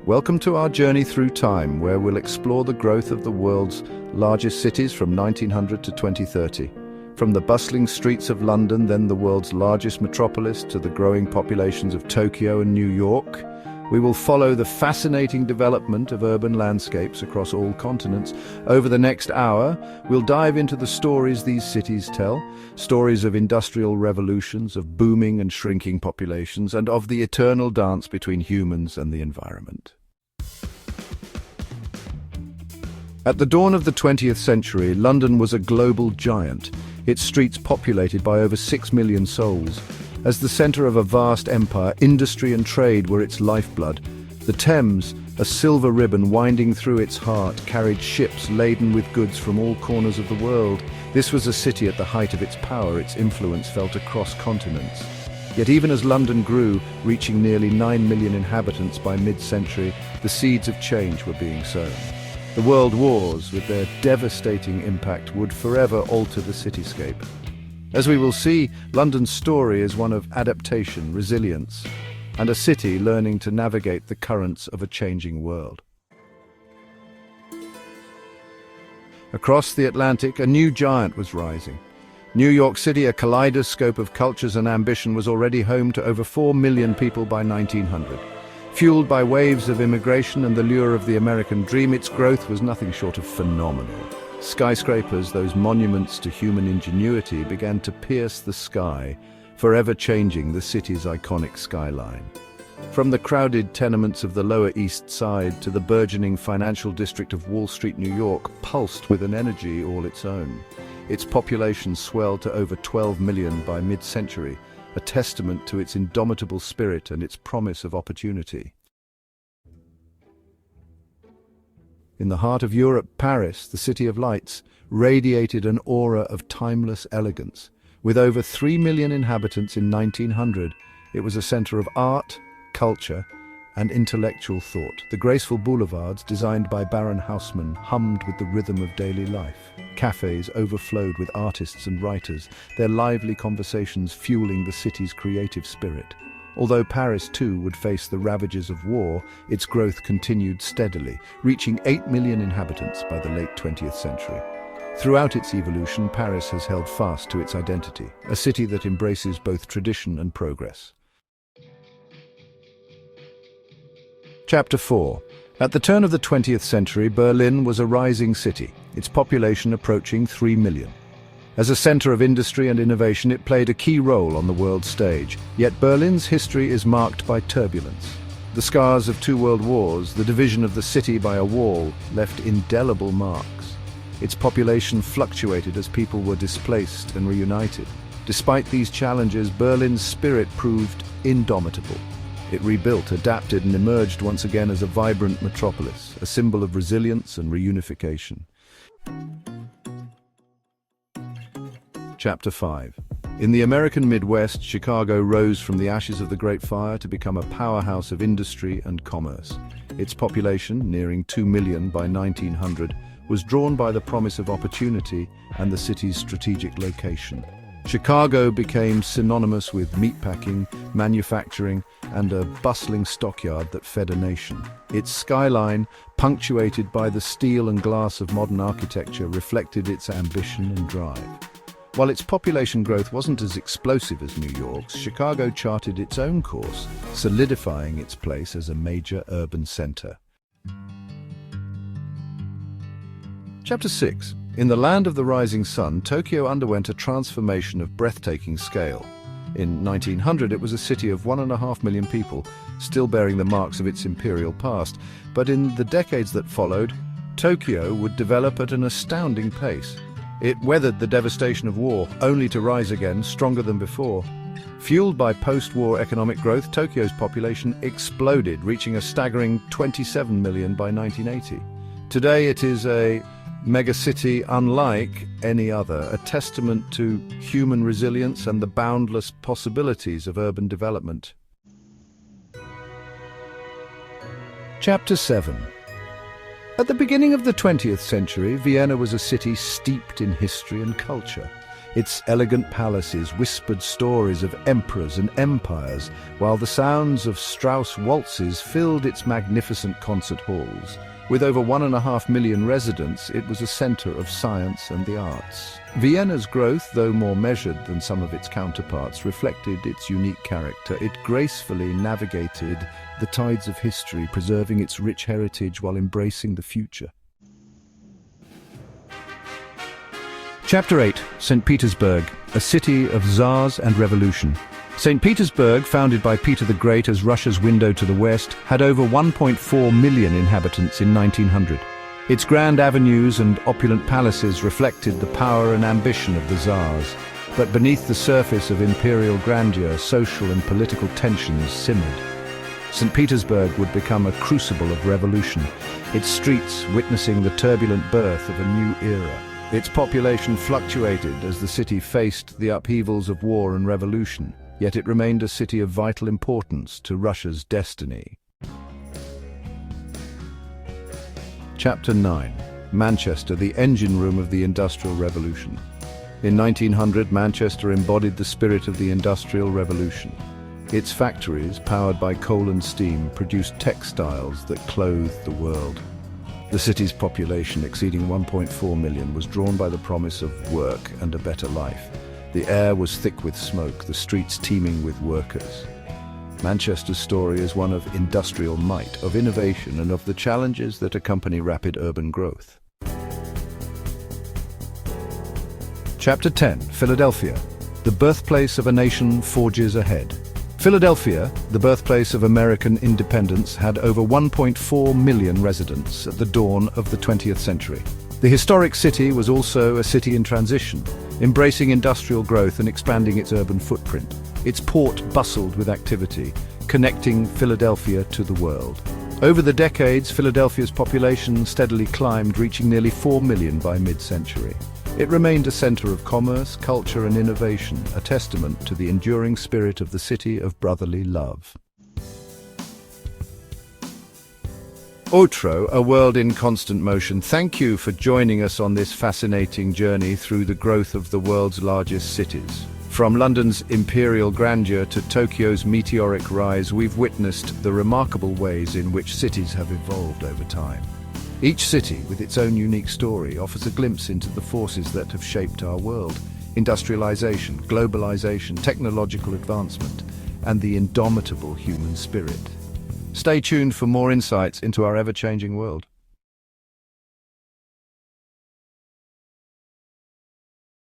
Welcome to our journey through time, where we'll explore the growth of the world's largest cities from 1900 to 2030. From the bustling streets of London, then the world's largest metropolis, to the growing populations of Tokyo and New York, we will follow the fascinating development of urban landscapes across all continents. Over the next hour, we'll dive into the stories these cities tell, stories of industrial revolutions, of booming and shrinking populations, and of the eternal dance between humans and the environment. At the dawn of the 20th century, London was a global giant, its streets populated by over 6 million souls. As the centre of a vast empire, industry and trade were its lifeblood. The Thames, a silver ribbon winding through its heart, carried ships laden with goods from all corners of the world. This was a city at the height of its power. Its influence felt across continents. Yet even as London grew, reaching nearly 9 million inhabitants by mid-century, the seeds of change were being sown. The world wars, with their devastating impact, would forever alter the cityscape. As we will see, London's story is one of adaptation, resilience, and a city learning to navigate the currents of a changing world. Across the Atlantic, a new giant was rising. New York City, a kaleidoscope of cultures and ambition, was already home to over 4 million people by 1900. Fueled by waves of immigration and the lure of the American dream, its growth was nothing short of phenomenal. Skyscrapers, those monuments to human ingenuity, began to pierce the sky, forever changing the city's iconic skyline. From the crowded tenements of the Lower East Side to the burgeoning financial district of Wall Street, New York, pulsed with an energy all its own. Its population swelled to over 12 million by mid-century, a testament to its indomitable spirit and its promise of opportunity. In the heart of Europe, Paris, the City of Lights, radiated an aura of timeless elegance. With over 3 million inhabitants in 1900, it was a center of art, culture, and intellectual thought. The graceful boulevards, designed by Baron Haussmann, hummed with the rhythm of daily life. Cafes overflowed with artists and writers, their lively conversations fueling the city's creative spirit. Although Paris, too, would face the ravages of war, its growth continued steadily, reaching 8 million inhabitants by the late 20th century. Throughout its evolution, Paris has held fast to its identity, a city that embraces both tradition and progress. Chapter 4. At the turn of the 20th century, Berlin was a rising city, its population approaching 3 million. As a center of industry and innovation, it played a key role on the world stage. Yet Berlin's history is marked by turbulence. The scars of 2 world wars, the division of the city by a wall, left indelible marks. Its population fluctuated as people were displaced and reunited. Despite these challenges, Berlin's spirit proved indomitable. It rebuilt, adapted, and emerged once again as a vibrant metropolis, a symbol of resilience and reunification. Chapter 5. In the American Midwest, Chicago rose from the ashes of the Great Fire to become a powerhouse of industry and commerce. Its population, nearing 2 million by 1900, was drawn by the promise of opportunity and the city's strategic location. Chicago became synonymous with meatpacking, manufacturing, and a bustling stockyard that fed a nation. Its skyline, punctuated by the steel and glass of modern architecture, reflected its ambition and drive. While its population growth wasn't as explosive as New York's, Chicago charted its own course, solidifying its place as a major urban center. Chapter 6. In the land of the rising sun, Tokyo underwent a transformation of breathtaking scale. In 1900, it was a city of 1.5 million people, still bearing the marks of its imperial past. But in the decades that followed, Tokyo would develop at an astounding pace. It weathered the devastation of war, only to rise again, stronger than before. Fueled by post-war economic growth, Tokyo's population exploded, reaching a staggering 27 million by 1980. Today it is a megacity unlike any other, a testament to human resilience and the boundless possibilities of urban development. Chapter 7. At the beginning of the 20th century, Vienna was a city steeped in history and culture. Its elegant palaces whispered stories of emperors and empires, while the sounds of Strauss waltzes filled its magnificent concert halls. With over 1.5 million residents, it was a center of science and the arts. Vienna's growth, though more measured than some of its counterparts, reflected its unique character. It gracefully navigated the tides of history, preserving its rich heritage while embracing the future. Chapter 8. St. Petersburg, a city of Tsars and revolution. St. Petersburg, founded by Peter the Great as Russia's window to the west, had over 1.4 million inhabitants in 1900. Its grand avenues and opulent palaces reflected the power and ambition of the Tsars. But beneath the surface of imperial grandeur, social and political tensions simmered. St. Petersburg would become a crucible of revolution, its streets witnessing the turbulent birth of a new era. Its population fluctuated as the city faced the upheavals of war and revolution, yet it remained a city of vital importance to Russia's destiny. Chapter 9. Manchester, the engine room of the Industrial Revolution. In 1900, Manchester embodied the spirit of the Industrial Revolution. Its factories, powered by coal and steam, produced textiles that clothed the world. The city's population, exceeding 1.4 million, was drawn by the promise of work and a better life. The air was thick with smoke, the streets teeming with workers. Manchester's story is one of industrial might, of innovation, and of the challenges that accompany rapid urban growth. Chapter 10. Philadelphia, the birthplace of a nation forges ahead. Philadelphia, the birthplace of American independence, had over 1.4 million residents at the dawn of the 20th century. The historic city was also a city in transition, embracing industrial growth and expanding its urban footprint. Its port bustled with activity, connecting Philadelphia to the world. Over the decades, Philadelphia's population steadily climbed, reaching nearly 4 million by mid-century. It remained a center of commerce, culture, and innovation, a testament to the enduring spirit of the city of brotherly love. Outro, a world in constant motion. Thank you for joining us on this fascinating journey through the growth of the world's largest cities. From London's imperial grandeur to Tokyo's meteoric rise, we've witnessed the remarkable ways in which cities have evolved over time. Each city, with its own unique story, offers a glimpse into the forces that have shaped our world: industrialization, globalization, technological advancement, and the indomitable human spirit. Stay tuned for more insights into our ever-changing world.